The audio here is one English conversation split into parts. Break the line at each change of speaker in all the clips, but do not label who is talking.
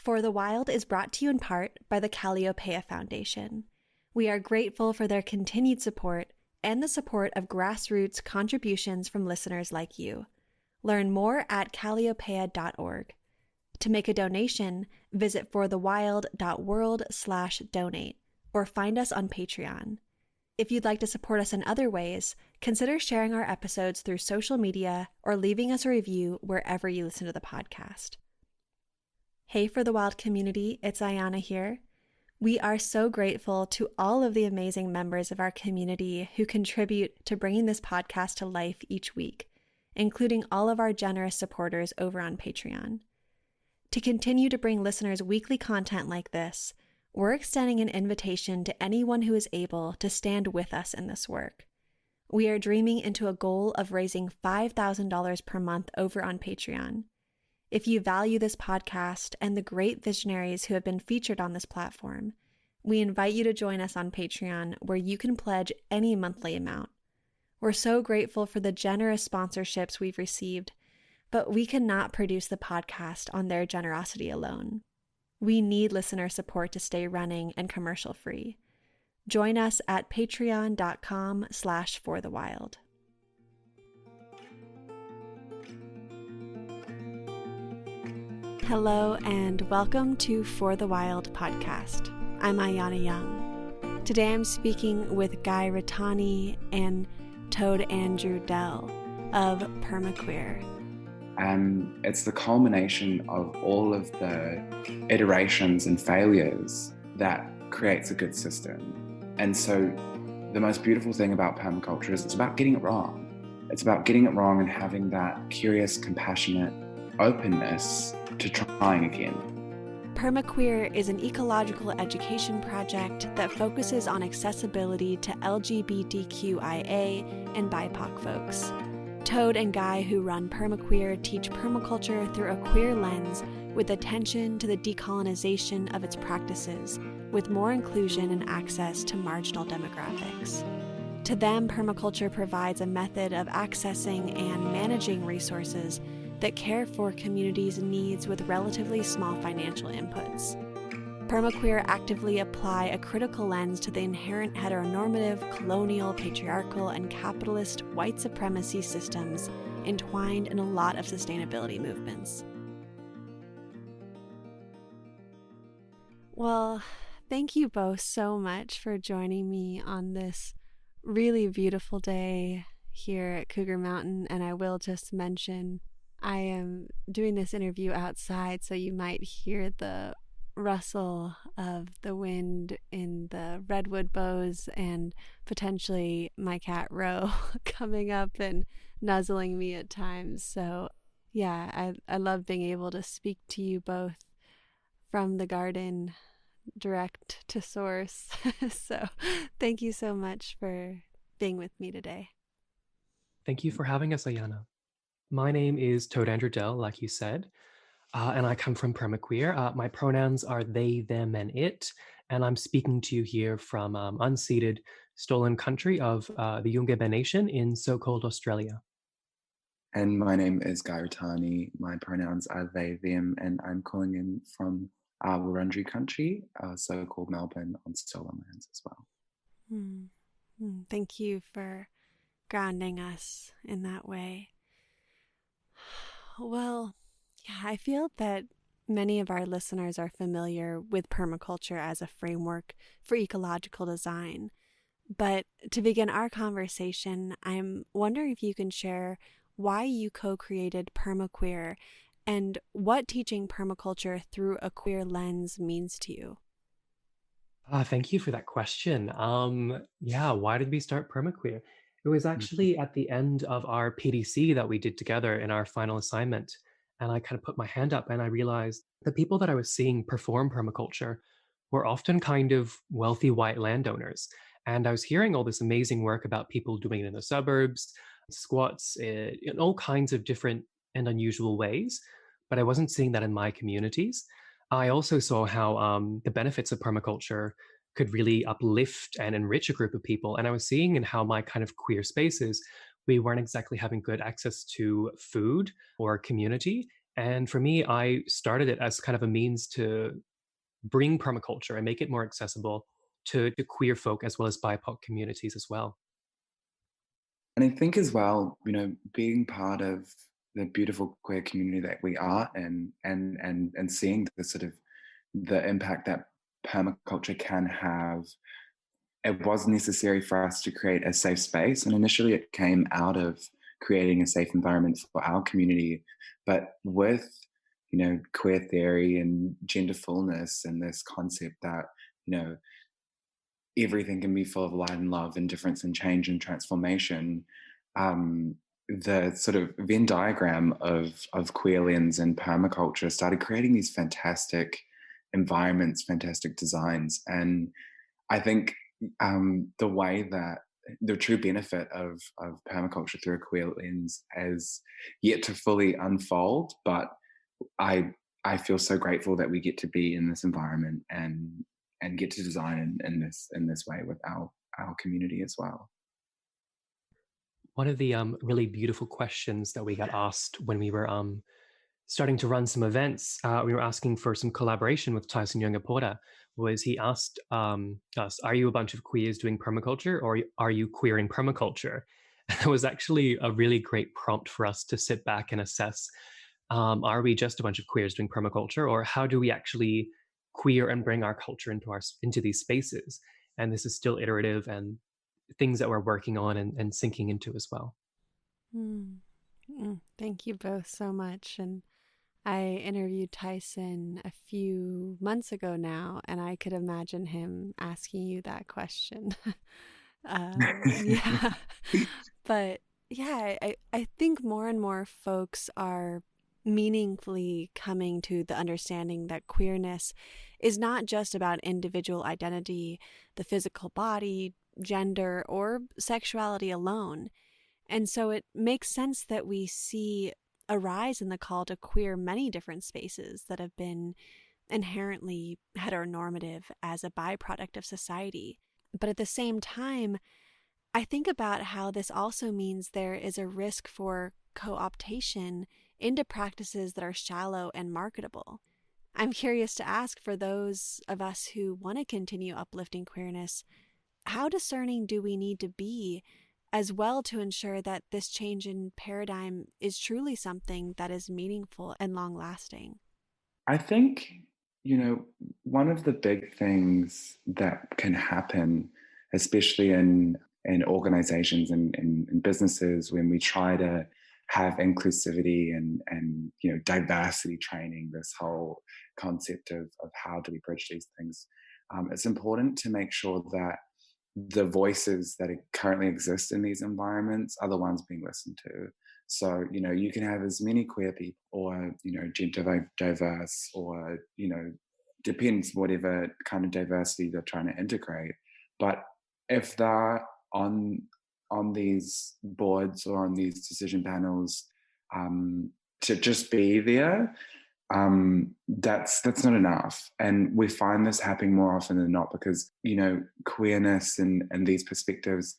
For the Wild is brought to you in part by the Calliopeia Foundation. We are grateful for their continued support and the support of grassroots contributions from listeners like you. Learn more at calliopeia.org. To make a donation, visit forthewild.world/donate or find us on Patreon. If you'd like to support us in other ways, consider sharing our episodes through social media or leaving us a review wherever you listen to the podcast. Hey For the Wild community, it's Ayana here. We are so grateful to all of the amazing members of our community who contribute to bringing this podcast to life each week, including all of our generous supporters over on Patreon. To continue to bring listeners weekly content like this, we're extending an invitation to anyone who is able to stand with us in this work. We are dreaming into a goal of raising $5,000 per month over on Patreon. If you value this podcast and the great visionaries who have been featured on this platform, we invite you to join us on Patreon, where you can pledge any monthly amount. We're so grateful for the generous sponsorships we've received, but we cannot produce the podcast on their generosity alone. We need listener support to stay running and commercial free. Join us at patreon.com/forthewild. Hello and welcome to For the Wild podcast. I'm Ayana Young. Today I'm speaking with Guy Ritani and Toad Andrew Dell of PermaQueer.
And it's the culmination of all of the iterations and failures that creates a good system. And so the most beautiful thing about permaculture is it's about getting it wrong. It's about getting it wrong and having that curious, compassionate openness to trying again.
PermaQueer is an ecological education project that focuses on accessibility to LGBTQIA and BIPOC folks. Toad and Guy, who run PermaQueer, teach permaculture through a queer lens with attention to the decolonization of its practices, with more inclusion and access to marginal demographics. To them, permaculture provides a method of accessing and managing resources that care for communities' needs with relatively small financial inputs. PermaQueer actively apply a critical lens to the inherent heteronormative, colonial, patriarchal, and capitalist white supremacy systems entwined in a lot of sustainability movements. Well, thank you both so much for joining me on this really beautiful day here at Cougar Mountain, and I will just mention I am doing this interview outside, so you might hear the rustle of the wind in the redwood boughs and potentially my cat Ro coming up and nuzzling me at times. So yeah, I love being able to speak to you both from the garden direct to source. So thank you so much for being with me today.
Thank you for having us, Ayana. My name is Toad Andrew Dell, like you said, and I come from PermaQueer. My pronouns are they, them, and it, and I'm speaking to you here from unceded, stolen country of the Yungabe Nation in so-called Australia.
And my name is Guy Ritani. My pronouns are they, them, and I'm calling in from Wurundjeri country, so-called Melbourne, on stolen lands as well.
Thank you for grounding us in that way. Well, yeah, I feel that many of our listeners are familiar with permaculture as a framework for ecological design. But to begin our conversation, I'm wondering if you can share why you co-created PermaQueer and what teaching permaculture through a queer lens means to you.
Thank you for that question. Why did we start PermaQueer? It was actually at the end of our PDC that we did together in our final assignment. And I kind of put my hand up and I realized the people that I was seeing perform permaculture were often kind of wealthy white landowners. And I was hearing all this amazing work about people doing it in the suburbs, squats, in all kinds of different and unusual ways. But I wasn't seeing that in my communities. I also saw how the benefits of permaculture could really uplift and enrich a group of people. And I was seeing in how my kind of queer spaces, we weren't exactly having good access to food or community. And for me, I started it as kind of a means to bring permaculture and make it more accessible to queer folk as well as BIPOC communities as well.
And I think as well, being part of the beautiful queer community that we are and seeing the sort of the impact that permaculture can have, it was necessary for us to create a safe space. And initially it came out of creating a safe environment for our community. But with, queer theory and gender fullness and this concept that, everything can be full of light and love and difference and change and transformation. The sort of Venn diagram of queer lens and permaculture started creating these fantastic environments, fantastic designs. And I think the way that the true benefit of permaculture through a queer lens has yet to fully unfold, but I I feel so grateful that we get to be in this environment and get to design in this way with our community as well.
One of the really beautiful questions that we got asked when we were starting to run some events, we were asking for some collaboration with Tyson Yungapora. Was he asked us, "Are you a bunch of queers doing permaculture, or are you queering permaculture?" And it was actually a really great prompt for us to sit back and assess: are we just a bunch of queers doing permaculture, or how do we actually queer and bring our culture into these spaces? And this is still iterative and things that we're working on and sinking into as well.
Mm. Thank you both so much. And I interviewed Tyson a few months ago now, and I could imagine him asking you that question. Yeah. But yeah, I think more and more folks are meaningfully coming to the understanding that queerness is not just about individual identity, the physical body, gender, or sexuality alone. And so it makes sense that we see a rise in the call to queer many different spaces that have been inherently heteronormative as a byproduct of society. But at the same time, I think about how this also means there is a risk for co optation into practices that are shallow and marketable. I'm curious to ask, for those of us who want to continue uplifting queerness, how discerning do we need to be as well to ensure that this change in paradigm is truly something that is meaningful and long lasting?
I think, one of the big things that can happen, especially in organizations and businesses, when we try to have inclusivity and diversity training, this whole concept of how do we bridge these things, it's important to make sure that the voices that currently exist in these environments are the ones being listened to. So, you can have as many queer people or, gender diverse or, depends whatever kind of diversity they're trying to integrate. But if they're on on these boards or on these decision panels, to just be there, that's not enough. And we find this happening more often than not because queerness and these perspectives,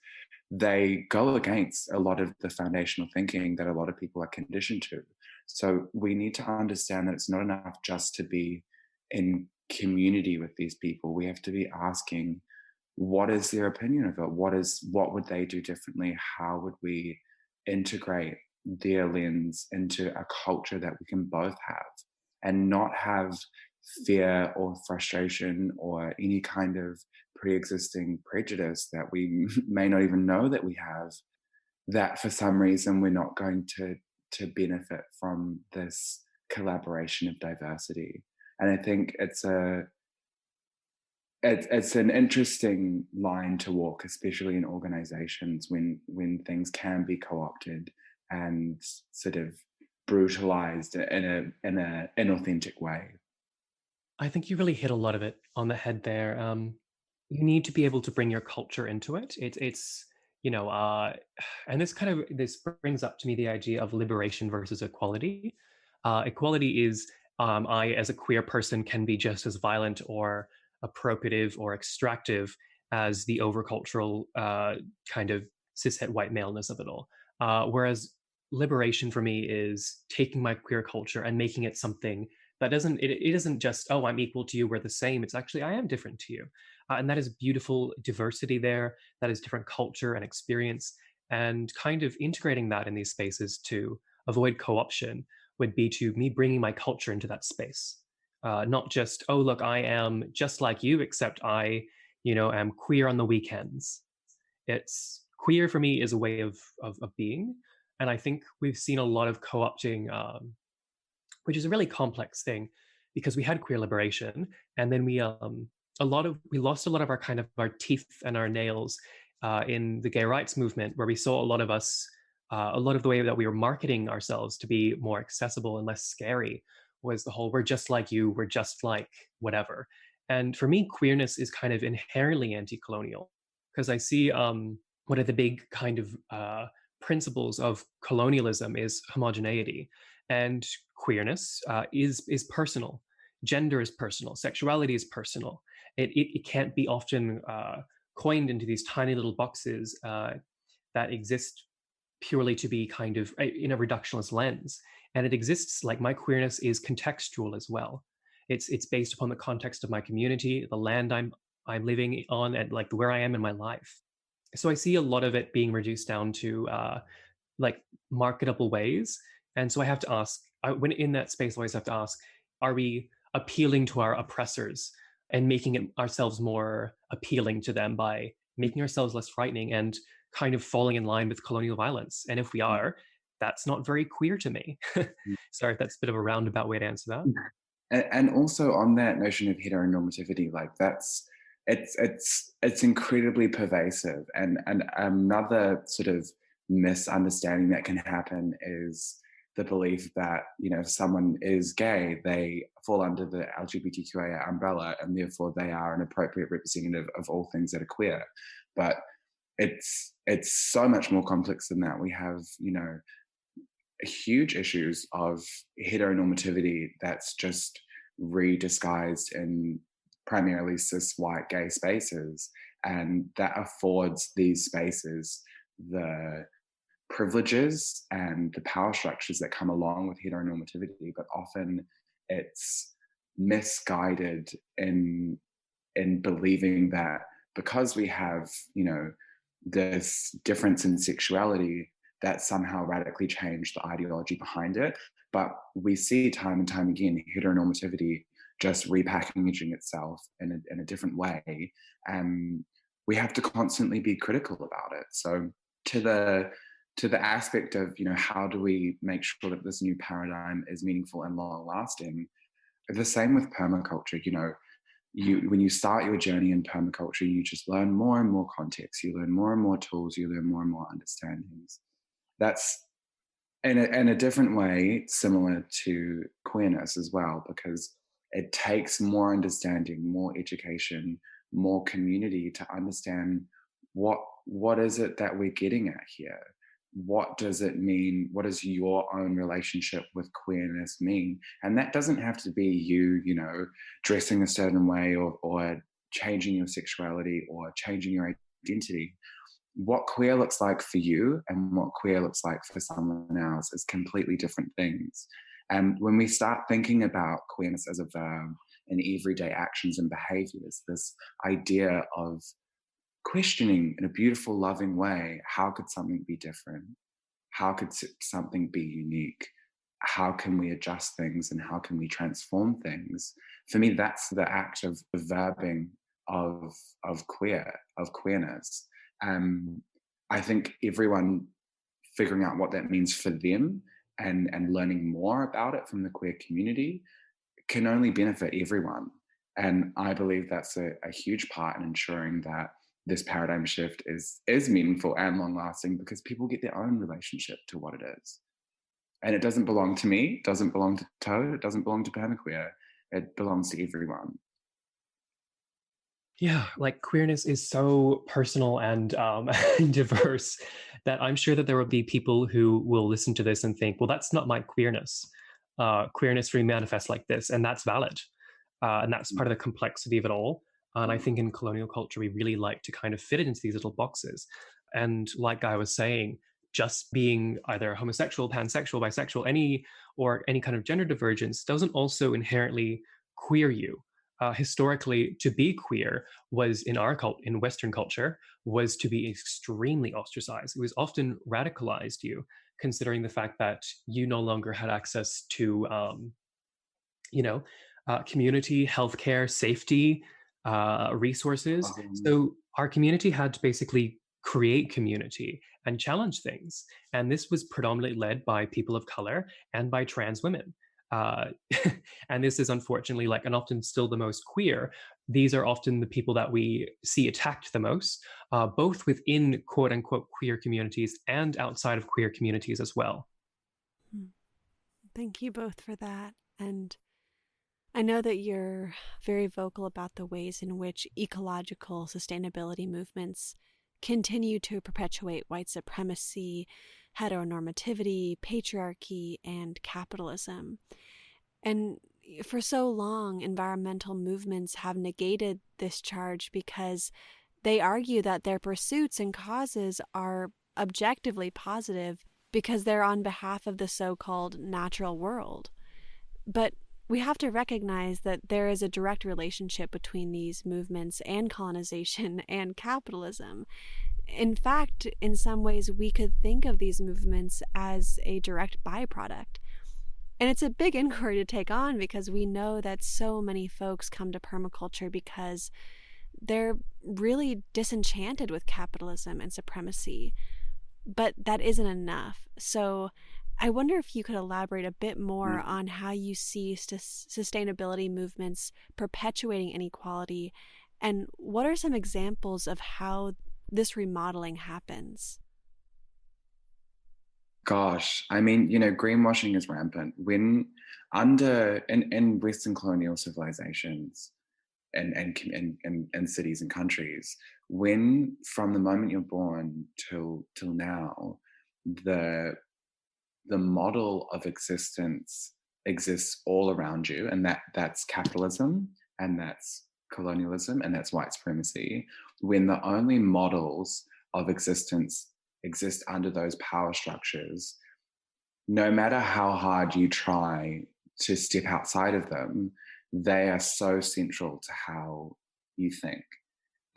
they go against a lot of the foundational thinking that a lot of people are conditioned to. So we need to understand that it's not enough just to be in community with these people. We have to be asking, what is their opinion of it? What would they do differently? How would we integrate their lens into a culture that we can both have and not have fear or frustration or any kind of pre-existing prejudice that we may not even know that we have, that for some reason we're not going to benefit from this collaboration of diversity. And I think it's an interesting line to walk, especially in organizations when things can be co-opted and sort of brutalized in a inauthentic way.
I think you really hit a lot of it on the head there. You need to be able to bring your culture into it. It's you know, and this brings up to me the idea of liberation versus equality. Equality is I, as a queer person, can be just as violent or appropriative or extractive as the overcultural kind of cishet white maleness of it all. Whereas liberation for me is taking my queer culture and making it something that doesn't, it isn't just, oh, I'm equal to you, we're the same. It's actually, I am different to you. And that is beautiful diversity there. That is different culture and experience. And kind of integrating that in these spaces to avoid co-option would be to me bringing my culture into that space. Not just, oh, look, I am just like you, except I, am queer on the weekends. It's queer for me is a way of being. And I think we've seen a lot of co-opting, which is a really complex thing because we had queer liberation and then we lost a lot of our kind of our teeth and our nails in the gay rights movement, where we saw a lot of us, a lot of the way that we were marketing ourselves to be more accessible and less scary was the whole, we're just like you, we're just like whatever. And for me, queerness is kind of inherently anti-colonial because I see one of the big kind of principles of colonialism is homogeneity, and queerness is personal. Gender is personal. Sexuality is personal. It can't be often coined into these tiny little boxes that exist purely to be kind of in a reductionist lens. And it exists, like, my queerness is contextual as well. It's based upon the context of my community, the land I'm living on, and like where I am in my life. So I see a lot of it being reduced down to like marketable ways. And so I have to ask, when in that space, I always have to ask, are we appealing to our oppressors and making it ourselves more appealing to them by making ourselves less frightening and kind of falling in line with colonial violence? And if we are, that's not very queer to me. Sorry if that's a bit of a roundabout way to answer that.
And also on that notion of heteronormativity, like it's incredibly pervasive. And another sort of misunderstanding that can happen is the belief that, if someone is gay, they fall under the LGBTQIA umbrella, and therefore they are an appropriate representative of all things that are queer. But it's so much more complex than that. We have, huge issues of heteronormativity that's just redisguised in primarily cis white gay spaces, and that affords these spaces the privileges and the power structures that come along with heteronormativity, but often it's misguided in believing that because we have, this difference in sexuality, that somehow radically changed the ideology behind it. But we see time and time again heteronormativity just repackaging itself in a different way. And we have to constantly be critical about it. So to the aspect of, how do we make sure that this new paradigm is meaningful and long lasting, the same with permaculture. When you start your journey in permaculture, you just learn more and more context, you learn more and more tools, you learn more and more understandings. That's in a different way similar to queerness as well, because it takes more understanding, more education, more community to understand what is it that we're getting at here. What does it mean? What does your own relationship with queerness mean? And that doesn't have to be you, dressing a certain way or changing your sexuality or changing your identity. What queer looks like for you and what queer looks like for someone else is completely different things. And when we start thinking about queerness as a verb in everyday actions and behaviors, this idea of questioning in a beautiful, loving way, how could something be different? How could something be unique? How can we adjust things and how can we transform things? For me, that's the act of the verbing of queerness. I think everyone figuring out what that means for them and learning more about it from the queer community can only benefit everyone. And I believe that's a huge part in ensuring that this paradigm shift is meaningful and long lasting, because people get their own relationship to what it is. And it doesn't belong to me, it doesn't belong to Toad, it doesn't belong to PermaQueer, it belongs to everyone.
Yeah, like queerness is so personal and diverse that I'm sure that there will be people who will listen to this and think, well, that's not my queerness. Queerness for me manifests like this, and that's valid. And that's part of the complexity of it all. And I think in colonial culture, we really like to kind of fit it into these little boxes. And like I was saying, just being either homosexual, pansexual, bisexual, any kind of gender divergence doesn't also inherently queer you. Historically, to be queer was in Western culture was to be extremely ostracized. It was often radicalized you, considering the fact that you no longer had access to you know, community, healthcare, safety, resources. So our community had to basically create community and challenge things. And this was predominantly led by people of color and by trans women. Uh, and this is unfortunately like, and often still the most queer. These are often the people that we see attacked the most, both within quote unquote queer communities and outside of queer communities as well.
Thank you both for that. And I know that you're very vocal about the ways in which ecological sustainability movements continue to perpetuate white supremacy, heteronormativity, patriarchy, and capitalism. And for so long, environmental movements have negated this charge because they argue that their pursuits and causes are objectively positive because they're on behalf of the so-called natural world. But we have to recognize that there is a direct relationship between these movements and colonization and capitalism. In fact, in some ways, we could think of these movements as a direct byproduct. And it's a big inquiry to take on because we know that so many folks come to permaculture because they're really disenchanted with capitalism and supremacy. But that isn't enough. So I wonder if you could elaborate a bit more on how you see sustainability movements perpetuating inequality, and what are some examples of how this remodeling happens?
Gosh, I mean, greenwashing is rampant. When in Western colonial civilizations and cities and countries, when from the moment you're born till now, the model of existence exists all around you, and that's capitalism, and that's colonialism, and that's white supremacy. When the only models of existence exist under those power structures, no matter how hard you try to step outside of them, they are so central to how you think.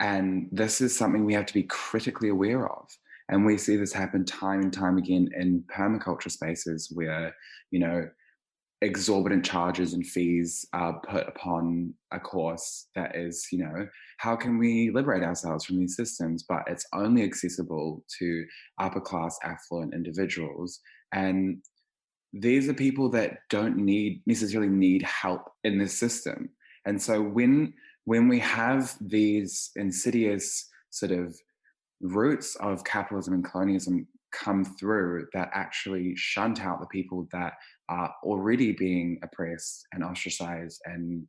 And this is something we have to be critically aware of. And we see this happen time and time again in permaculture spaces where, exorbitant charges and fees are put upon a course that is, how can we liberate ourselves from these systems? But it's only accessible to upper class affluent individuals. And these are people that don't necessarily need help in this system. And so when we have these insidious sort of roots of capitalism and colonialism come through that actually shunt out the people that are already being oppressed and ostracized and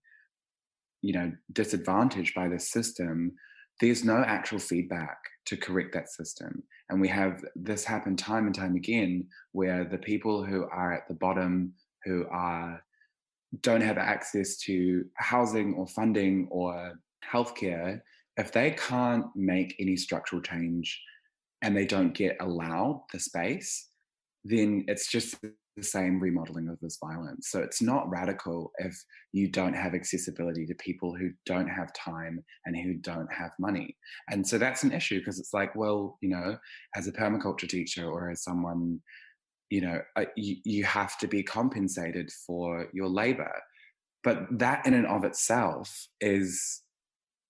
disadvantaged by this system, there's no actual feedback to correct that system. And we have this happen time and time again where the people who are at the bottom, who don't have access to housing or funding or healthcare, if they can't make any structural change and they don't get allowed the space, then it's just the same remodeling of this violence. So it's not radical if you don't have accessibility to people who don't have time and who don't have money. And so that's an issue because it's like, well, as a permaculture teacher or as someone, you have to be compensated for your labor. But that in and of itself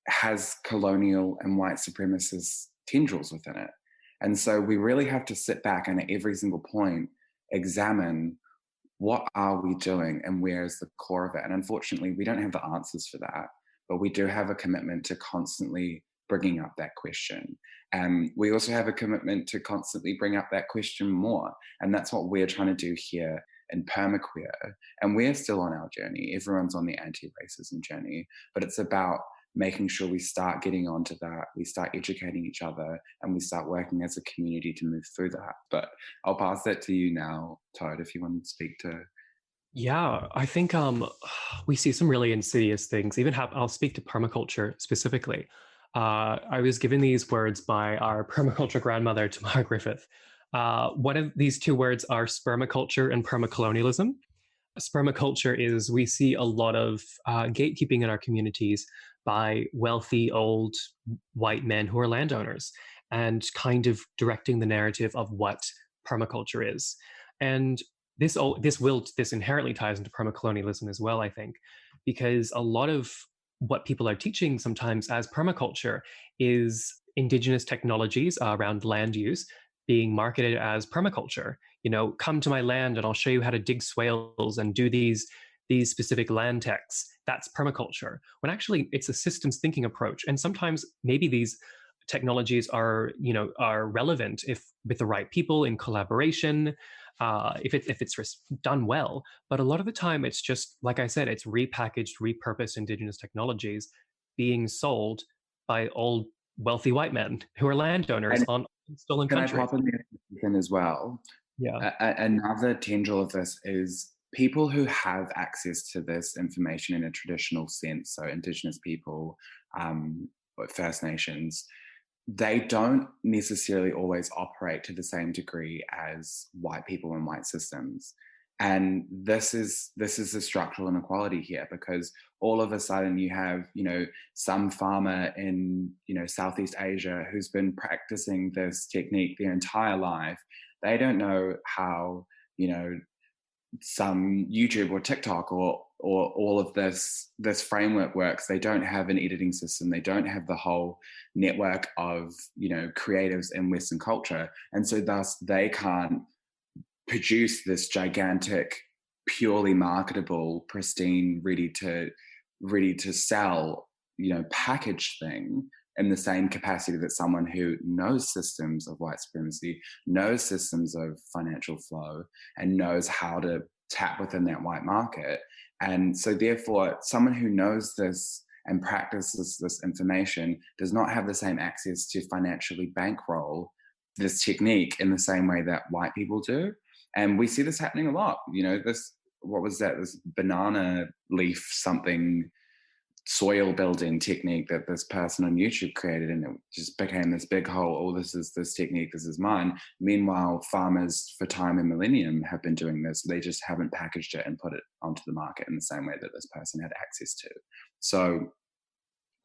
has colonial and white supremacist tendrils within it. And so we really have to sit back and at every single point examine what are we doing and where is the core of it. And unfortunately, we don't have the answers for that, but we do have a commitment to constantly bringing up that question. And we also have a commitment to constantly bring up that question more. And that's what we're trying to do here in PermaQueer. And we're still on our journey. Everyone's on the anti-racism journey, but it's about making sure we start getting onto that, we start educating each other, and we start working as a community to move through that. But I'll pass that to you now, Todd, if you want to speak to.
Yeah, I think we see some really insidious things. I'll speak to permaculture specifically. I was given these words by our permaculture grandmother, Tamara Griffith. One of these two words are spermaculture and permacolonialism. Spermaculture is we see a lot of gatekeeping in our communities by wealthy old white men who are landowners and kind of directing the narrative of what permaculture is. And this inherently ties into permacolonialism as well, I think, because a lot of what people are teaching sometimes as permaculture is indigenous technologies around land use being marketed as permaculture. You know, come to my land and I'll show you how to dig swales and do these specific land techs. That's permaculture. When actually it's a systems thinking approach. And sometimes maybe these technologies are relevant if with the right people in collaboration, if it's done well. But a lot of the time, it's just like I said, it's repackaged, repurposed indigenous technologies being sold by old wealthy white men who are landowners
And
on stolen
can I
country.
pop in there as well?
Yeah.
Another tendril of this is people who have access to this information in a traditional sense, so Indigenous people, First Nations, they don't necessarily always operate to the same degree as white people in white systems. And this is a structural inequality here, because all of a sudden you have, some farmer in, Southeast Asia who's been practicing this technique their entire life. They don't know how, some YouTube or TikTok or all of this framework works. They don't have an editing system. They don't have the whole network of creatives in Western culture, and so thus they can't produce this gigantic, purely marketable, pristine, ready to sell, packaged thing in the same capacity that someone who knows systems of white supremacy, knows systems of financial flow, and knows how to tap within that white market. And so therefore, someone who knows this and practices this information does not have the same access to financially bankroll this technique in the same way that white people do. And we see this happening a lot. What was that? This banana leaf something soil building technique that this person on YouTube created, and it just became this big whole, oh, this is this technique, this is mine. Meanwhile, farmers for time and millennium have been doing this. They just haven't packaged it and put it onto the market in the same way that this person had access to. So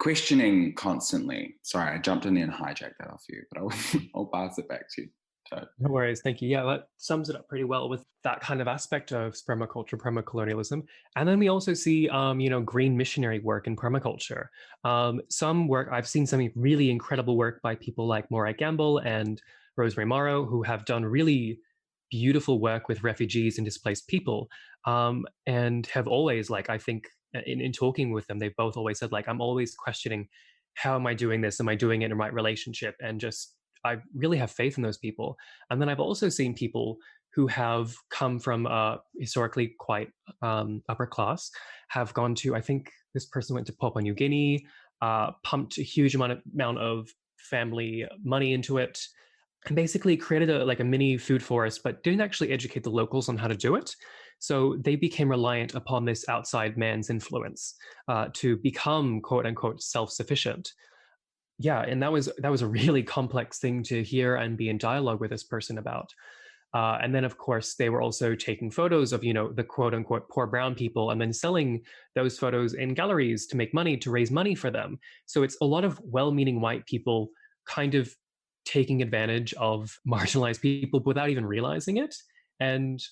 questioning constantly. Sorry, I jumped in there and hijacked that off you, but I'll pass it back to you.
No worries. Thank you. Yeah, that sums it up pretty well with that kind of aspect of permaculture, permacolonialism. And then we also see, green missionary work in permaculture. Some work, I've seen some really incredible work by people like Moray Gamble and Rosemary Morrow, who have done really beautiful work with refugees and displaced people, and have always, I think, in talking with them, they've both always said, I'm always questioning, how am I doing this? Am I doing it in the right relationship? And just I really have faith in those people. And then I've also seen people who have come from historically quite upper class, have gone to, I think this person went to Papua New Guinea, pumped a huge amount of family money into it, and basically created a mini food forest, but didn't actually educate the locals on how to do it. So they became reliant upon this outside man's influence to become, quote unquote, self-sufficient. Yeah, and that was a really complex thing to hear and be in dialogue with this person about. And then, of course, they were also taking photos of, the quote unquote poor brown people and then selling those photos in galleries to make money, to raise money for them. So it's a lot of well-meaning white people kind of taking advantage of marginalized people without even realizing it. And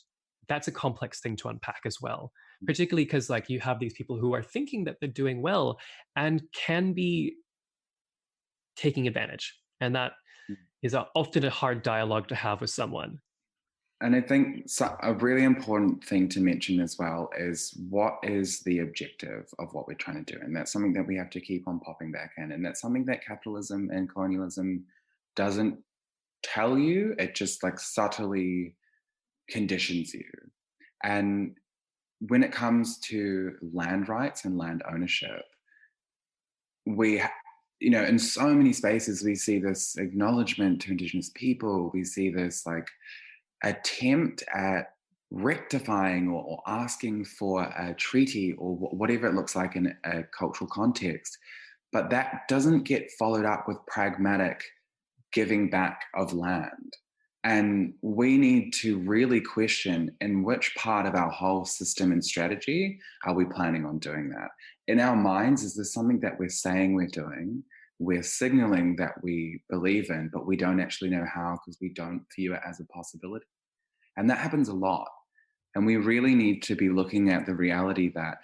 that's a complex thing to unpack as well, particularly because you have these people who are thinking that they're doing well and can be taking advantage. And that is often a hard dialogue to have with someone.
And I think a really important thing to mention as well is, what is the objective of what we're trying to do? And that's something that we have to keep on popping back in. And that's something that capitalism and colonialism doesn't tell you. It just subtly conditions you. And when it comes to land rights and land ownership, we in so many spaces, we see this acknowledgement to Indigenous people. We see this attempt at rectifying or asking for a treaty or whatever it looks like in a cultural context. But that doesn't get followed up with pragmatic giving back of land. And we need to really question in which part of our whole system and strategy are we planning on doing that? In our minds, is this something that we're saying we're doing? We're signaling that we believe in, but we don't actually know how because we don't view it as a possibility. And that happens a lot. And we really need to be looking at the reality that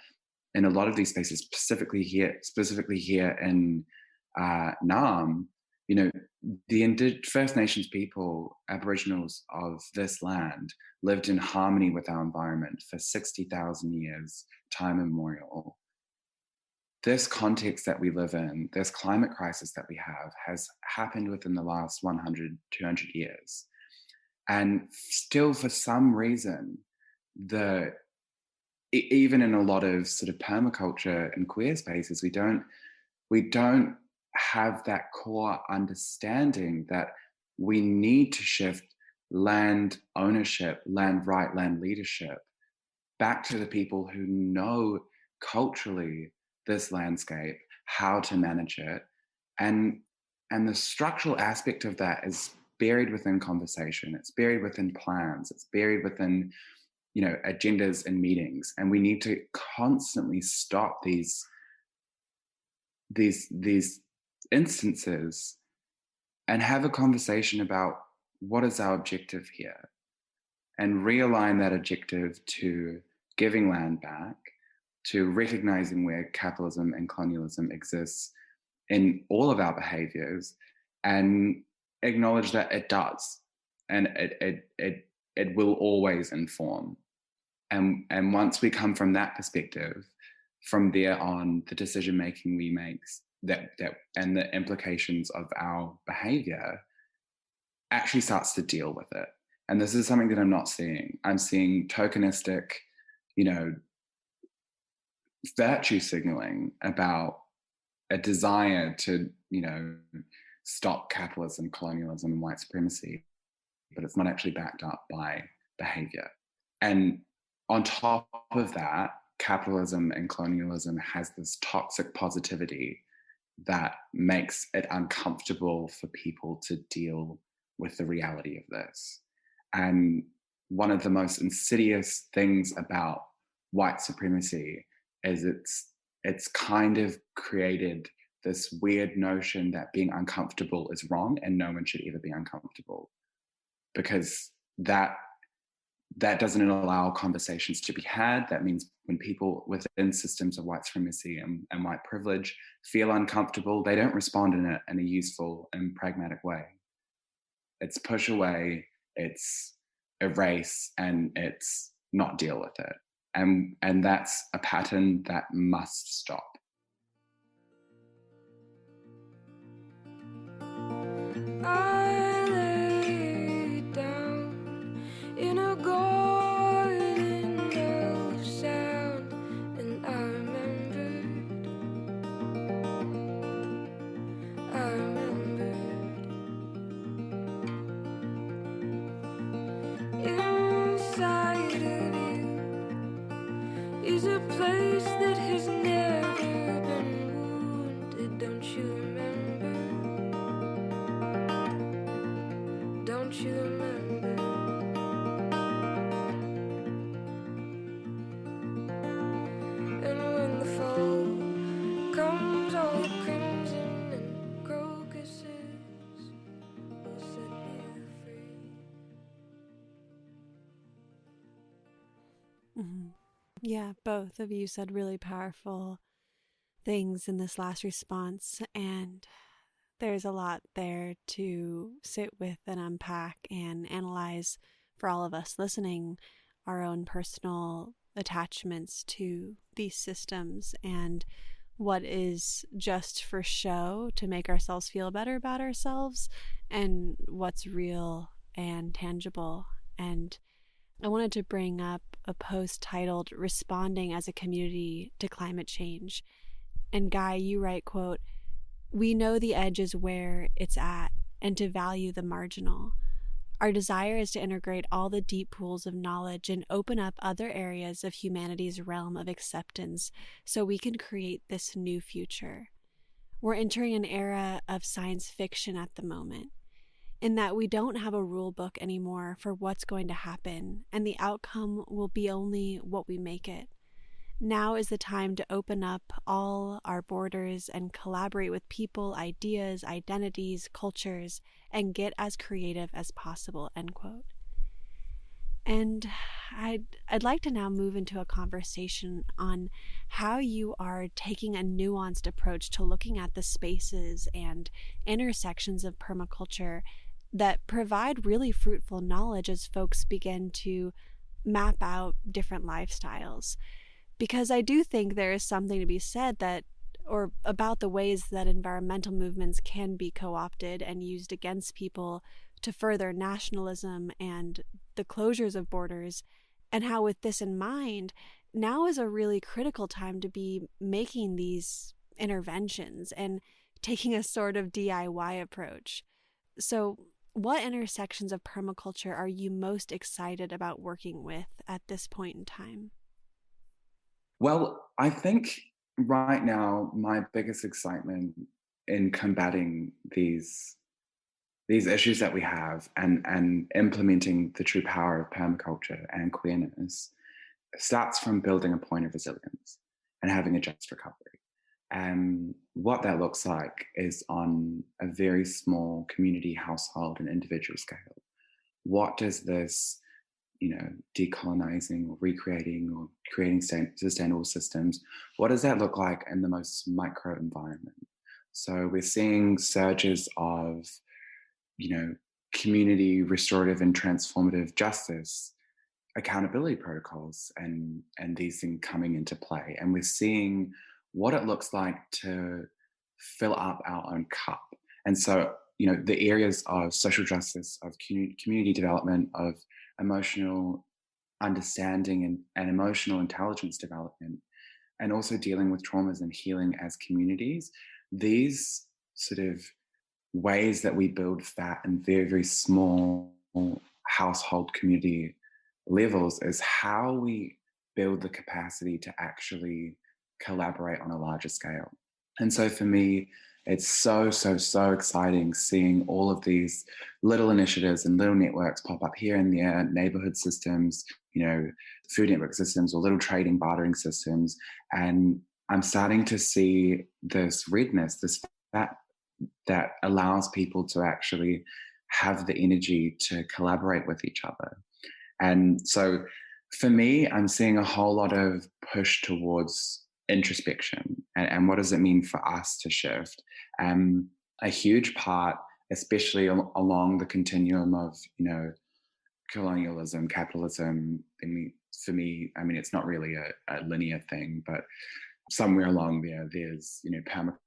in a lot of these spaces, specifically here in Nam, you know, the First Nations people, Aboriginals of this land, lived in harmony with our environment for 60,000 years, time immemorial. This context that we live in, this climate crisis that we have, has happened within the last 100, 200 years. And still, for some reason, even in a lot of sort of permaculture and queer spaces, we don't have that core understanding that we need to shift land ownership, land right, land leadership back to the people who know culturally this landscape, how to manage it. And the structural aspect of that is buried within conversation. It's buried within plans. It's buried within, agendas and meetings. And we need to constantly stop these instances and have a conversation about what is our objective here, and realign that objective to giving land back, to recognizing where capitalism and colonialism exists in all of our behaviors, and acknowledge that it does, and it will always inform. And once we come from that perspective, from there on, the decision making we make that and the implications of our behavior actually starts to deal with it. And this is something that I'm not seeing. I'm seeing tokenistic, virtue signaling about a desire to, stop capitalism, colonialism, and white supremacy, but it's not actually backed up by behavior. And on top of that, capitalism and colonialism has this toxic positivity that makes it uncomfortable for people to deal with the reality of this. And one of the most insidious things about white supremacy is it's kind of created this weird notion that being uncomfortable is wrong and no one should ever be uncomfortable, because that doesn't allow conversations to be had. That means when people within systems of white supremacy and white privilege feel uncomfortable, they don't respond in a useful and pragmatic way. It's push away, it's erase, and it's not deal with it. And that's a pattern that must stop.
I lay down in a garden of sound, and I remembered inside of you is a place that has never been wounded. Don't you remember? Don't you remember? And when the fall comes, all the crimson and crocuses will set you free.
Mm-hmm. Yeah, both of you said really powerful things in this last response, and there's a lot there to sit with and unpack and analyze for all of us listening, our own personal attachments to these systems and what is just for show to make ourselves feel better about ourselves, and what's real and tangible. And I wanted to bring up a post titled "Responding as a Community to Climate Change." And Guy, you write, quote, "We know the edge is where it's at, and to value the marginal. Our desire is to integrate all the deep pools of knowledge and open up other areas of humanity's realm of acceptance so we can create this new future. We're entering an era of science fiction at the moment. in that we don't have a rule book anymore for what's going to happen, and the outcome will be only what we make it. Now is the time to open up all our borders and collaborate with people, ideas, identities, cultures, and get as creative as possible, end quote. And I'd like to now move into a conversation on how you are taking a nuanced approach to looking at the spaces and intersections of permaculture that provide really fruitful knowledge as folks begin to map out different lifestyles. Because I do think there is something to be said about the ways that environmental movements can be co-opted and used against people to further nationalism and the closures of borders, and how, with this in mind, now is a really critical time to be making these interventions and taking a sort of DIY approach. So, what intersections of permaculture are you most excited about working with at this point in time?
Well, I think right now my biggest excitement in combating these issues that we have and implementing the true power of permaculture and queerness starts from building a point of resilience and having a just recovery. And what that looks like is on a very small community, household, and individual scale. What does this, decolonizing or recreating or creating sustainable systems, what does that look like in the most micro environment? So we're seeing surges of, community restorative and transformative justice accountability protocols and these things coming into play. And we're seeing what it looks like to fill up our own cup. And so, the areas of social justice, of community development, of emotional understanding and emotional intelligence development, and also dealing with traumas and healing as communities, these sort of ways that we build fat in very, very small household community levels is how we build the capacity to actually collaborate on a larger scale. And so for me, it's so exciting seeing all of these little initiatives and little networks pop up here and there, neighborhood systems, food network systems or little trading bartering systems. And I'm starting to see this redness, this fat that allows people to actually have the energy to collaborate with each other. And so for me, I'm seeing a whole lot of push towards introspection and what does it mean for us to shift. A huge part, especially along the continuum of, colonialism, capitalism, for me, it's not really a linear thing, but somewhere along there's, permaculture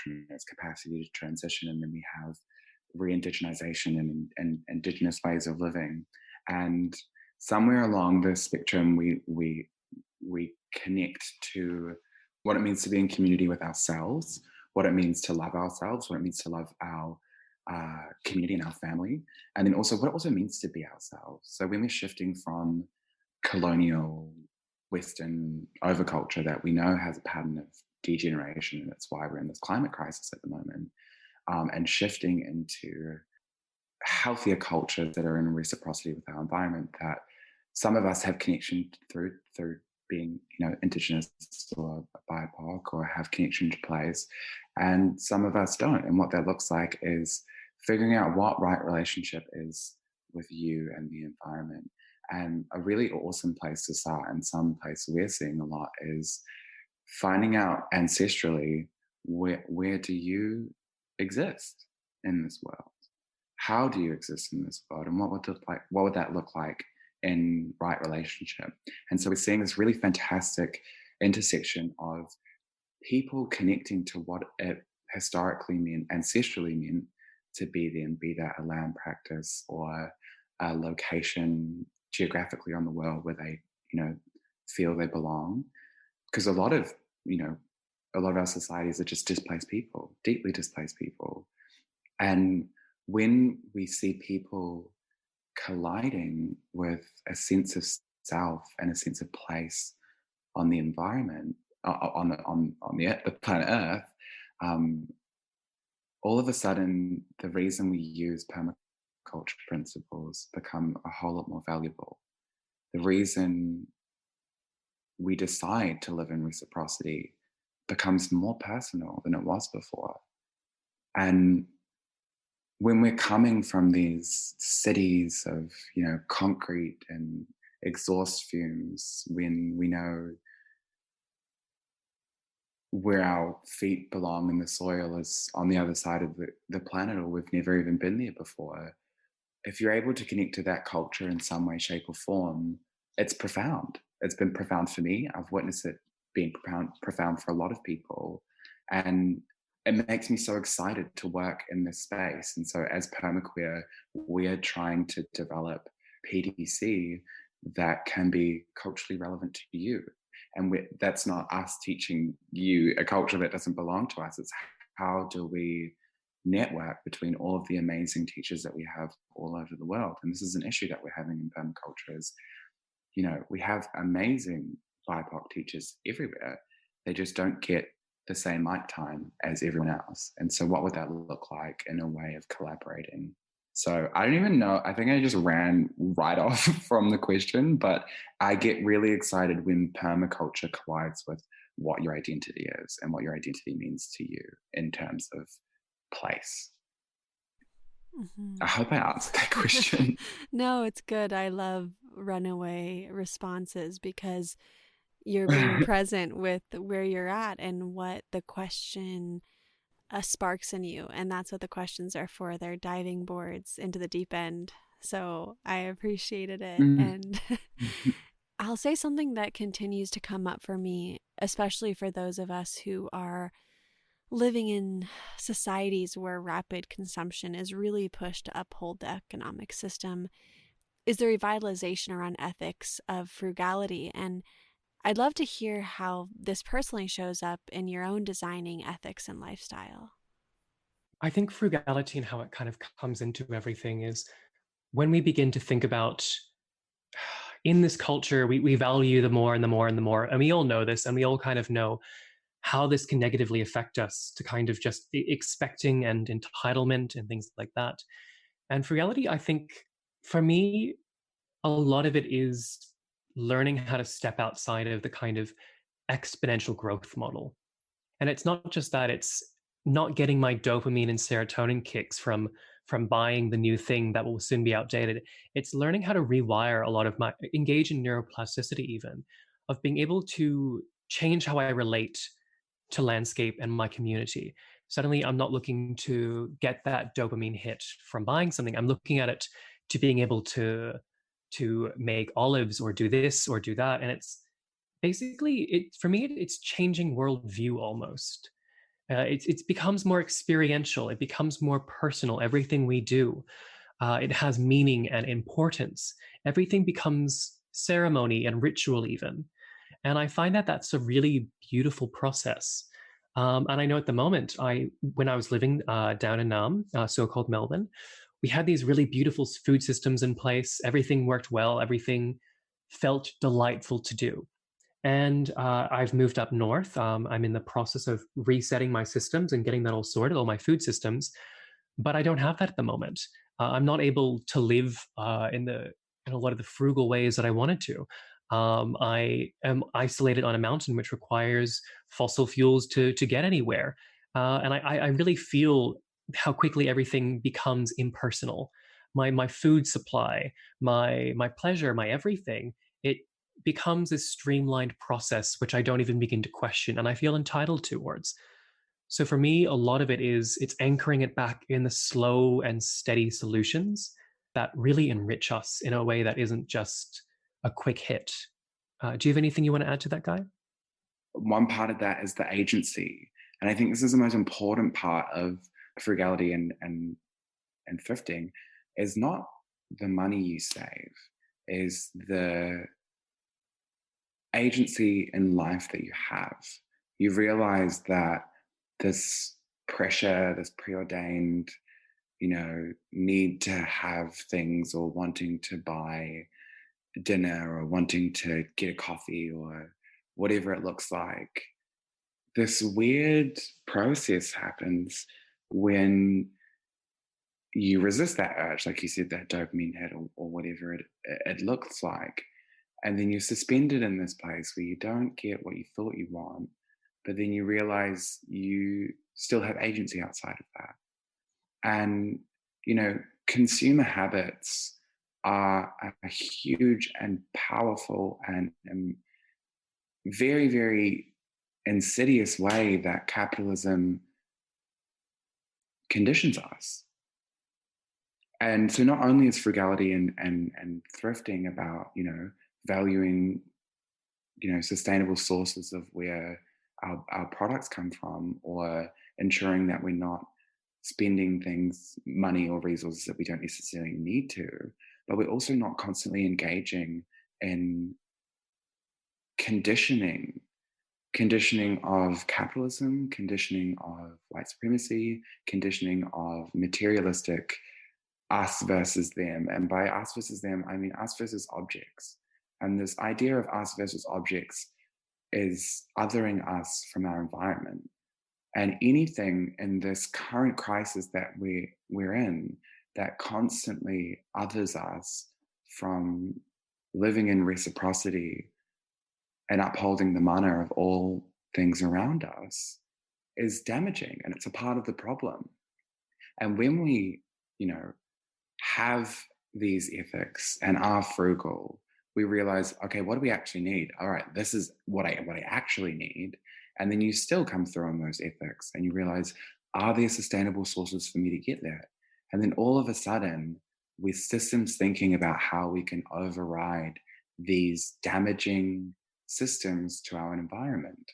and its capacity to transition, and then we have re-indigenization and indigenous ways of living. And somewhere along the spectrum, we connect to what it means to be in community with ourselves, what it means to love ourselves, what it means to love our community and our family, and then also what it also means to be ourselves. So when we're shifting from colonial Western overculture that we know has a pattern of degeneration, and that's why we're in this climate crisis at the moment, and shifting into healthier cultures that are in reciprocity with our environment, that some of us have connection through being, indigenous or BIPOC or have connection to place, and some of us don't. And what that looks like is figuring out what right relationship is with you and the environment. And a really awesome place to start, and some place we're seeing a lot, is finding out ancestrally where do you exist in this world? How do you exist in this world, and what would that look like in right relationship? And so we're seeing this really fantastic intersection of people connecting to what it historically meant, ancestrally meant to be there, and be that a land practice or a location geographically on the world where they, feel they belong. Because a lot of our societies are just displaced people, deeply displaced people. And when we see people colliding with a sense of self and a sense of place on the environment, on the planet Earth, all of a sudden, the reason we use permaculture principles become a whole lot more valuable. The reason we decide to live in reciprocity becomes more personal than it was before. And when we're coming from these cities of, concrete and exhaust fumes, when we know where our feet belong in the soil is on the other side of the planet, or we've never even been there before, if you're able to connect to that culture in some way, shape, or form, it's profound. It's been profound for me. I've witnessed it being profound for a lot of people. And it makes me so excited to work in this space. And so as PermaQueer, we're trying to develop PDC that can be culturally relevant to you. And that's not us teaching you a culture that doesn't belong to us. It's how do we network between all of the amazing teachers that we have all over the world. And this is an issue that we're having in permaculture is, we have amazing BIPOC teachers everywhere. They just don't get the same mic time as everyone else. And so what would that look like in a way of collaborating? So I don't even know. I think I just ran right off from the question, but I get really excited when permaculture collides with what your identity is and what your identity means to you in terms of place. I hope I answered that question.
No, it's good. I love runaway responses because you're being present with where you're at and what the question sparks in you. And that's what the questions are for. They're diving boards into the deep end. So I appreciated it. And I'll say something that continues to come up for me, especially for those of us who are living in societies where rapid consumption is really pushed to uphold the economic system, is the revitalization around ethics of frugality. And I'd love to hear how this personally shows up in your own designing ethics and lifestyle.
I think frugality and how it kind of comes into everything is when we begin to think about in this culture, we value the more and the more and the more. And we all know this, and we all kind of know how this can negatively affect us to kind of just expecting and entitlement and things like that. And frugality, I think, for me, a lot of it is learning how to step outside of the kind of exponential growth model. And it's not just that, it's not getting my dopamine and serotonin kicks from buying the new thing that will soon be outdated. It's learning how to rewire a lot of my engage in neuroplasticity, even of being able to change how I relate to landscape and my community. Suddenly I'm not looking to get that dopamine hit from buying something. I'm looking at it to being able to make olives or do this or do that. And it's basically, for me, it's changing worldview almost. It becomes more experiential. It becomes more personal. Everything we do, it has meaning and importance. Everything becomes ceremony and ritual even. And I find that that's a really beautiful process. And I know at the moment, when I was living down in Nam, so-called Melbourne, we had these really beautiful food systems in place. Everything worked well. Everything felt delightful to do. And I've moved up north. I'm in the process of resetting my systems and getting that all sorted, all my food systems. But I don't have that at the moment. I'm not able to live in a lot of the frugal ways that I wanted to. I am isolated on a mountain, which requires fossil fuels to get anywhere. And I really feel how quickly everything becomes impersonal. My food supply, my pleasure, my everything, it becomes this streamlined process which I don't even begin to question and I feel entitled towards. So for me, a lot of it is it's anchoring it back in the slow and steady solutions that really enrich us in a way that isn't just a quick hit. Do you have anything you want to add to that, Guy?
One part of that is the agency. And I think this is the most important part of frugality and thrifting is not the money you save, is the agency in life that you have. You realize that this pressure, this preordained, need to have things or wanting to buy dinner or wanting to get a coffee or whatever it looks like, this weird process happens when you resist that urge, like you said, that dopamine hit or whatever it looks like, and then you're suspended in this place where you don't get what you thought you want, but then you realize you still have agency outside of that. And, consumer habits are a huge and powerful and very, very insidious way that capitalism conditions us. And so not only is frugality and thrifting about, valuing, sustainable sources of where our products come from, or ensuring that we're not spending things, money or resources that we don't necessarily need to, but we're also not constantly engaging in conditioning of capitalism, conditioning of white supremacy, conditioning of materialistic us versus them. And by us versus them, I mean us versus objects. And this idea of us versus objects is othering us from our environment. And anything in this current crisis that we're in that constantly others us from living in reciprocity and upholding the mana of all things around us is damaging, and it's a part of the problem. And when we, have these ethics and are frugal, we realize, okay, what do we actually need? All right, this is what I actually need. And then you still come through on those ethics and you realize, are there sustainable sources for me to get there? And then all of a sudden, with systems thinking about how we can override these damaging systems to our environment.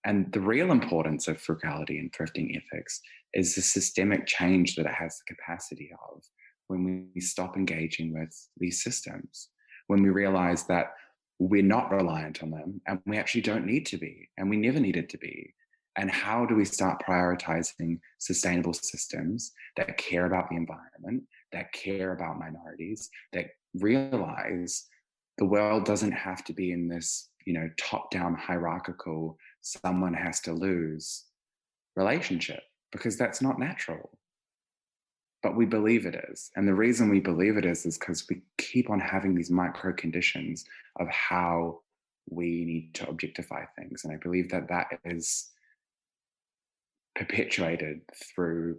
And the real importance of frugality and thrifting ethics is the systemic change that it has the capacity of when we stop engaging with these systems, when we realize that we're not reliant on them and we actually don't need to be, and we never needed to be. And how do we start prioritizing sustainable systems that care about the environment, that care about minorities, that realize the world doesn't have to be in this, top-down hierarchical, someone has to lose relationship, because that's not natural. But we believe it is. And the reason we believe it is because we keep on having these micro conditions of how we need to objectify things. And I believe that that is perpetuated through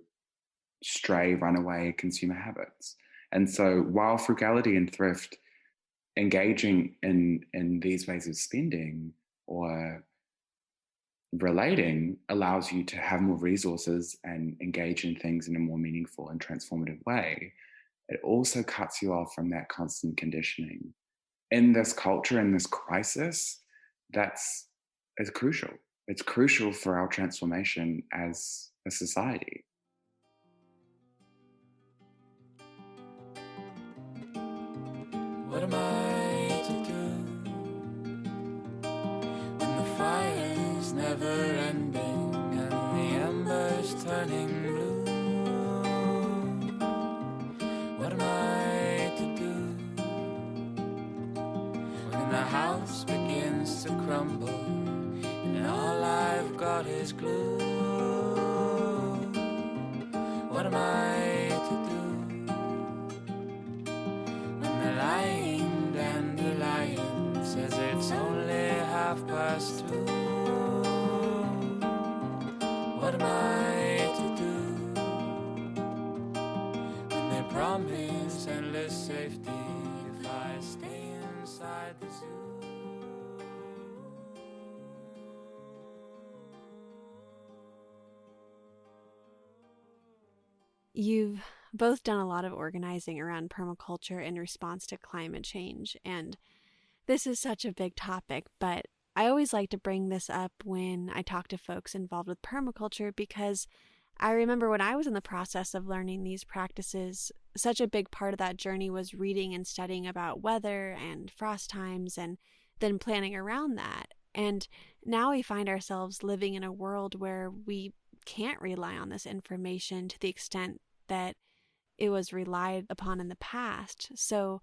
stray, runaway consumer habits. And so while frugality and thrift, engaging in these ways of spending or relating, allows you to have more resources and engage in things in a more meaningful and transformative way, it also cuts you off from that constant conditioning. In this culture, in this crisis, it's crucial. It's crucial for our transformation as a society.
What am I to do when the fire's never ending and the embers turning blue? What am I to do when the house begins to crumble and all I've got is glue? What am I to do when the lying dandelion says it's only 2:30? What am I to do when they promise endless safety if I stay inside the zoo?
You've both done a lot of organizing around permaculture in response to climate change, and this is such a big topic, but I always like to bring this up when I talk to folks involved with permaculture, because I remember when I was in the process of learning these practices, such a big part of that journey was reading and studying about weather and frost times and then planning around that. And now we find ourselves living in a world where we can't rely on this information to the extent that it was relied upon in the past. So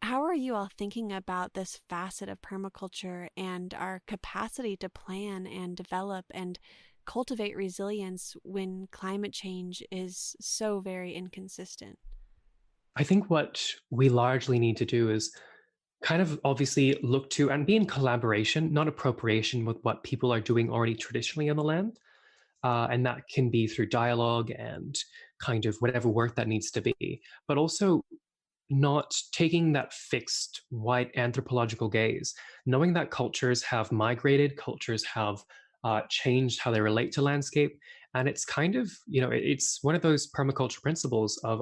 how are you all thinking about this facet of permaculture and our capacity to plan and develop and cultivate resilience when climate change is so very inconsistent?
I think what we largely need to do is kind of obviously look to and be in collaboration, not appropriation, with what people are doing already traditionally on the land. And that can be through dialogue and kind of whatever work that needs to be, but also not taking that fixed white anthropological gaze, knowing that cultures have migrated, cultures have changed how they relate to landscape. And it's kind of, it's one of those permaculture principles of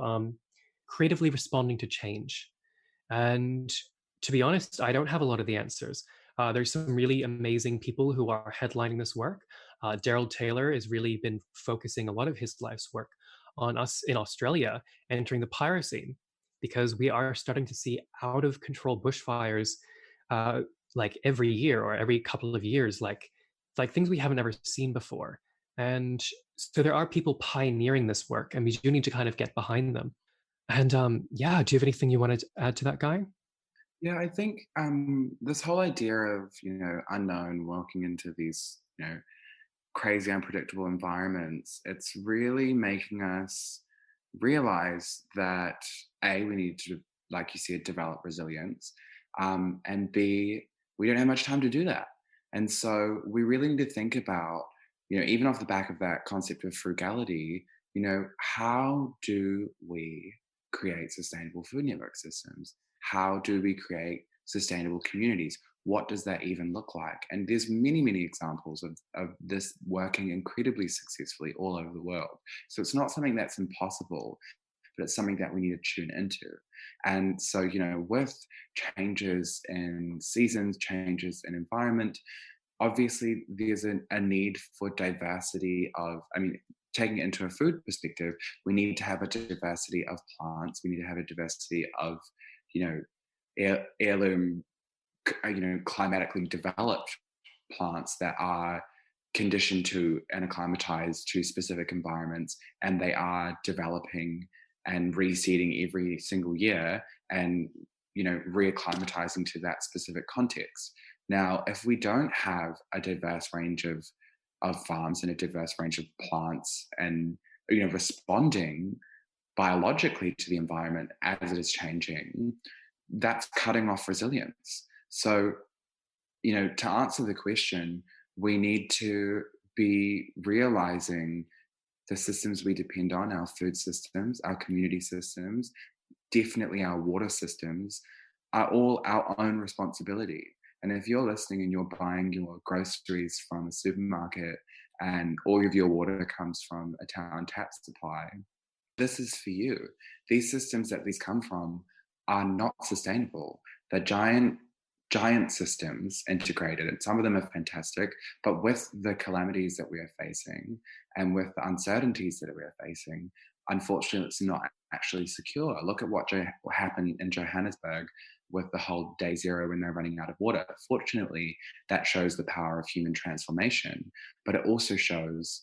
creatively responding to change. And to be honest, I don't have a lot of the answers. There's some really amazing people who are headlining this work. Daryl Taylor has really been focusing a lot of his life's work on us in Australia entering the Pyrocene, because we are starting to see out of control bushfires like every year or every couple of years, like things we haven't ever seen before. And so there are people pioneering this work, and we do need to kind of get behind them. And yeah, do you have anything you wanted to add to that, Guy?
Yeah, I think this whole idea of, unknown, walking into these, crazy, unpredictable environments, it's really making us realize that A, we need to, like you said, develop resilience, and B, we don't have much time to do that. And so we really need to think about, even off the back of that concept of frugality, how do we create sustainable food network systems? How do we create sustainable communities? What does that even look like? And there's many examples of this working incredibly successfully all over the world. So it's not something that's impossible, but it's something that we need to tune into. And so, with changes in seasons, changes in environment, obviously there's a need for diversity of, taking it into a food perspective, we need to have a diversity of plants, we need to have a diversity of, heirloom, climatically developed plants that are conditioned to and acclimatized to specific environments, and they are developing and reseeding every single year and reacclimatizing to that specific context. Now, if we don't have a diverse range of farms and a diverse range of plants and responding biologically to the environment as it is changing, that's cutting off resilience. So, to answer the question, we need to be realizing the systems we depend on, our food systems, our community systems, definitely our water systems, are all our own responsibility. And if you're listening and you're buying your groceries from a supermarket and all of your water comes from a town tap supply, this is for you. These systems that these come from are not sustainable. They're giant systems integrated, and some of them are fantastic, but with the calamities that we are facing and with the uncertainties that we are facing, unfortunately, it's not actually secure. Look at what happened in Johannesburg with the whole day zero when they're running out of water. Fortunately, that shows the power of human transformation, but it also shows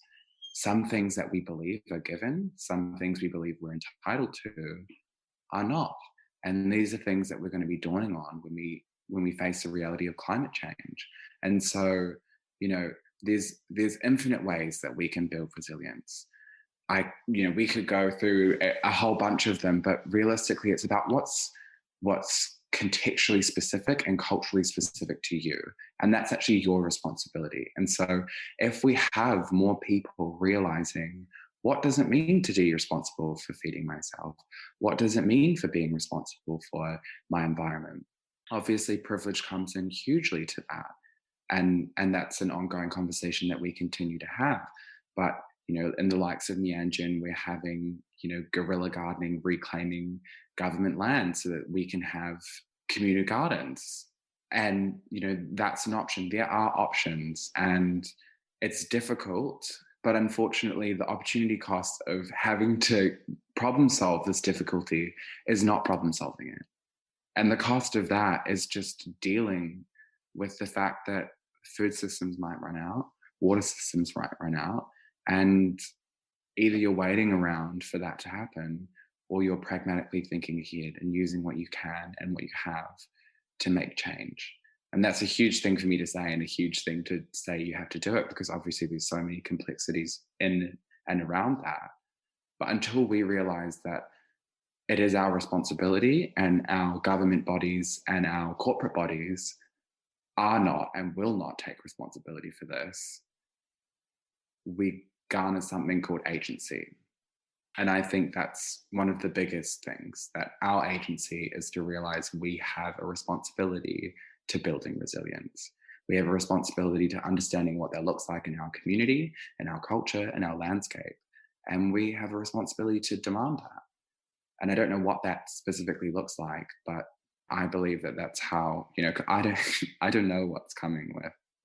some things that we believe are given, some things we believe we're entitled to are not. And these are things that we're going to be dawning on when we face the reality of climate change. And so, there's infinite ways that we can build resilience. We could go through a whole bunch of them, but realistically, it's about what's contextually specific and culturally specific to you. And that's actually your responsibility. And so if we have more people realizing, what does it mean to be responsible for feeding myself? What does it mean for being responsible for my environment? Obviously, privilege comes in hugely to that. And that's an ongoing conversation that we continue to have. But, in the likes of Mianjin, we're having, guerrilla gardening, reclaiming government land so that we can have community gardens. And, that's an option. There are options, and it's difficult, but unfortunately, the opportunity cost of having to problem solve this difficulty is not problem solving it. And the cost of that is just dealing with the fact that food systems might run out, water systems might run out, and either you're waiting around for that to happen, or you're pragmatically thinking ahead and using what you can and what you have to make change. And that's a huge thing for me to say, and a huge thing to say you have to do it, because obviously there's so many complexities in and around that. But until we realize that it is our responsibility, and our government bodies and our corporate bodies are not and will not take responsibility for this, we garner something called agency. And I think that's one of the biggest things, that our agency is to realize we have a responsibility to building resilience. We have a responsibility to understanding what that looks like in our community, in our culture, in our landscape. And we have a responsibility to demand that. And I don't know what that specifically looks like, but I believe that that's how, I don't know what's coming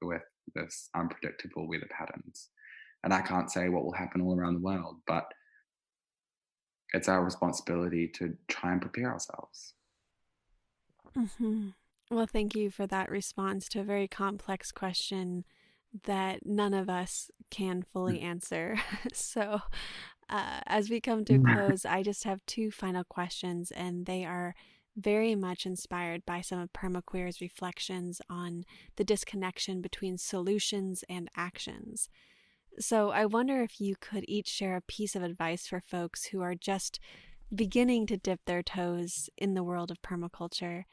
with this unpredictable weather patterns. And I can't say what will happen all around the world, but it's our responsibility to try and prepare ourselves.
Mm-hmm. Well, thank you for that response to a very complex question that none of us can fully answer. So, as we come to a close, I just have two final questions, and they are very much inspired by some of PermaQueer's reflections on the disconnection between solutions and actions. So I wonder if you could each share a piece of advice for folks who are just beginning to dip their toes in the world of permaculture,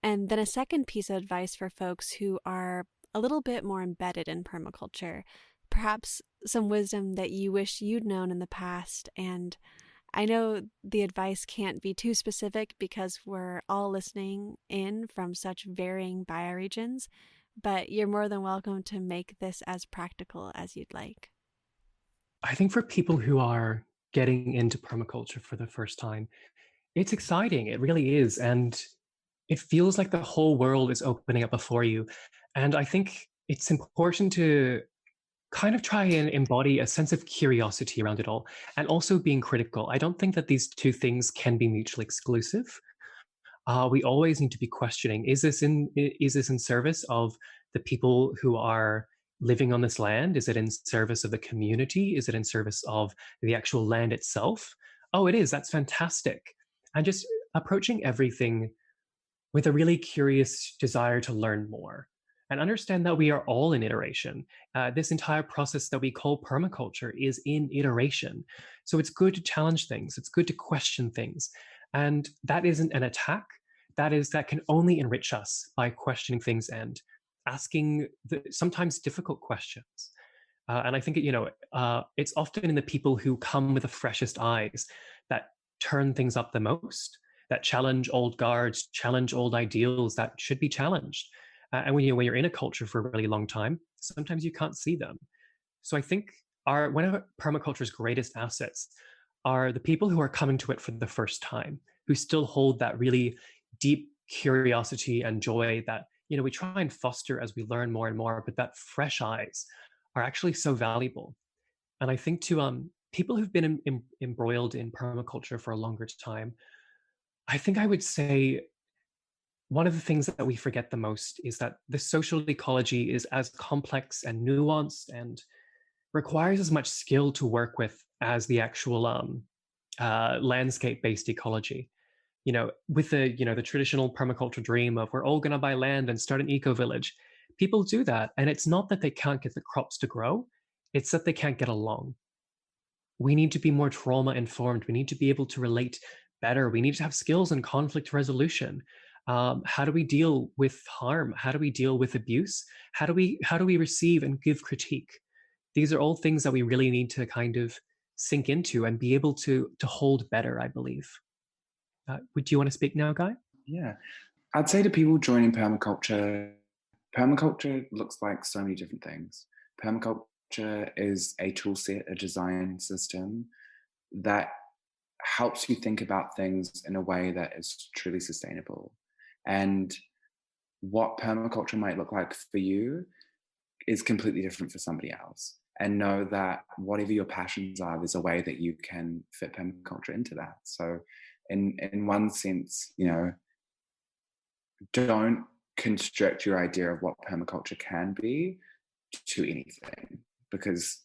and then a second piece of advice for folks who are a little bit more embedded in permaculture, perhaps some wisdom that you wish you'd known in the past. And I know the advice can't be too specific because we're all listening in from such varying bioregions, but you're more than welcome to make this as practical as you'd like.
I think for people who are getting into permaculture for the first time, it's exciting. It really is. And it feels like the whole world is opening up before you. And I think it's important to kind of try and embody a sense of curiosity around it all, and also being critical. I don't think that these two things can be mutually exclusive. We always need to be questioning: is this in service of the people who are living on this land? Is it in service of the community? Is it in service of the actual land itself? Oh, it is. That's fantastic. And just approaching everything with a really curious desire to learn more and understand that we are all in iteration. This entire process that we call permaculture is in iteration. So it's good to challenge things. It's good to question things. And that isn't an attack. That can only enrich us by questioning things and asking the sometimes difficult questions. And I think, it's often in the people who come with the freshest eyes that turn things up the most, that challenge old guards, challenge old ideals that should be challenged. And when you're in a culture for a really long time, sometimes you can't see them. So I think one of permaculture's greatest assets are the people who are coming to it for the first time, who still hold that really deep curiosity and joy that we try and foster as we learn more and more, but that fresh eyes are actually so valuable. And I think to people who've been embroiled in permaculture for a longer time, I think I would say one of the things that we forget the most is that the social ecology is as complex and nuanced and requires as much skill to work with as the actual landscape-based ecology. With the traditional permaculture dream of we're all going to buy land and start an eco-village, people do that, and it's not that they can't get the crops to grow; it's that they can't get along. We need to be more trauma informed. We need to be able to relate better. We need to have skills in conflict resolution. How do we deal with harm? How do we deal with abuse? How do we receive and give critique? These are all things that we really need to kind of sink into and be able to hold better, I believe. Would you want to speak now, Guy?
Yeah. I'd say to people joining permaculture looks like so many different things. Permaculture is a tool set, a design system that helps you think about things in a way that is truly sustainable. And what permaculture might look like for you is completely different for somebody else. And know that whatever your passions are, there's a way that you can fit permaculture into that. So in one sense, don't constrict your idea of what permaculture can be to anything, because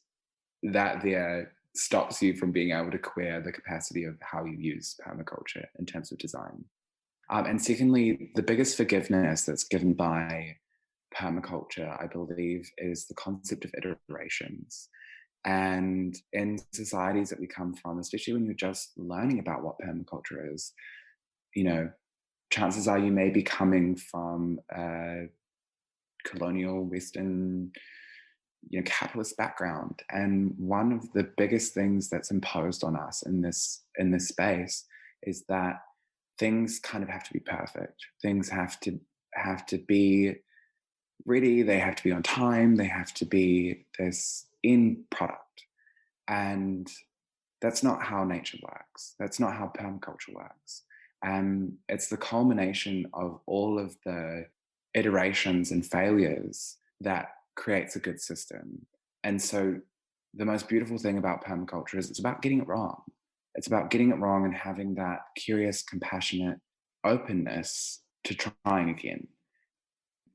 that there stops you from being able to queer the capacity of how you use permaculture in terms of design. And secondly, the biggest forgiveness that's given by permaculture, I believe, is the concept of iterations. And in societies that we come from, especially when you're just learning about what permaculture is, chances are you may be coming from a colonial Western, capitalist background. And one of the biggest things that's imposed on us in this space is that things kind of have to be perfect. Things have to be ready. They have to be on time. They have to be this end product. And that's not how nature works. That's not how permaculture works. And it's the culmination of all of the iterations and failures that creates a good system. And so the most beautiful thing about permaculture is it's about getting it wrong. It's about getting it wrong and having that curious, compassionate openness to trying again.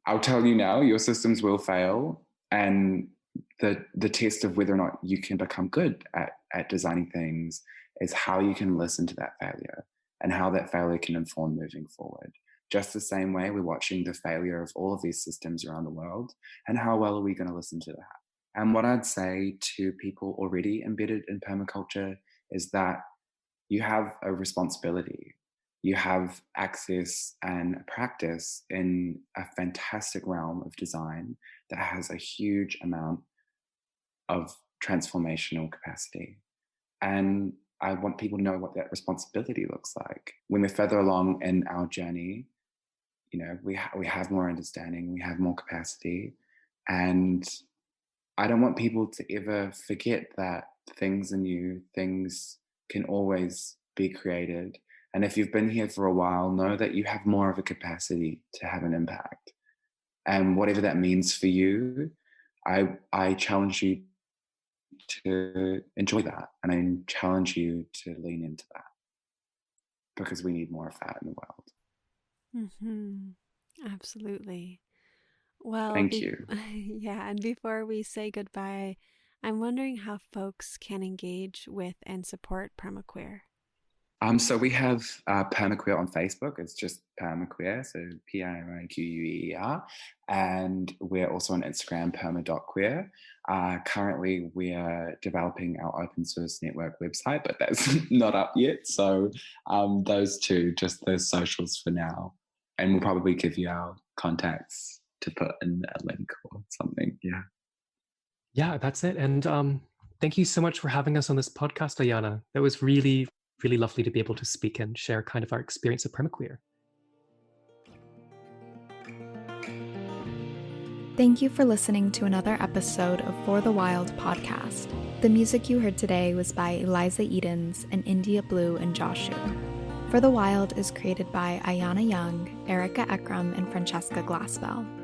I'll tell you now, your systems will fail. And the test of whether or not you can become good at designing things is how you can listen to that failure and how that failure can inform moving forward. Just the same way we're watching the failure of all of these systems around the world, and how well are we going to listen to that? And what I'd say to people already embedded in permaculture is that you have a responsibility. You have access and practice in a fantastic realm of design that has a huge amount of transformational capacity. And I want people to know what that responsibility looks like. When we're further along in our journey, we have more understanding, we have more capacity. And I don't want people to ever forget that things are new, things can always be created. And if you've been here for a while, know that you have more of a capacity to have an impact. And whatever that means for you, I challenge you to enjoy that. And I challenge you to lean into that, because we need more of that in the world.
Mm-hmm. Absolutely. Well,
thank you.
Yeah, and before we say goodbye, I'm wondering how folks can engage with and support PermaQueer.
So we have PermaQueer on Facebook. It's just PermaQueer, so PermaQueer. And we're also on Instagram, perma.queer. Currently, we are developing our open source network website, but that's not up yet. So those two, just those socials for now. And we'll probably give you our contacts to put in a link or something. Yeah.
Yeah, that's it. And thank you so much for having us on this podcast, Ayana. That was really, really lovely to be able to speak and share kind of our experience of PermaQueer.
Thank you for listening to another episode of For the Wild podcast. The music you heard today was by Eliza Edens and India Blue and Joshua. For the Wild is created by Ayana Young, Erica Ekram, and Francesca Glassbell.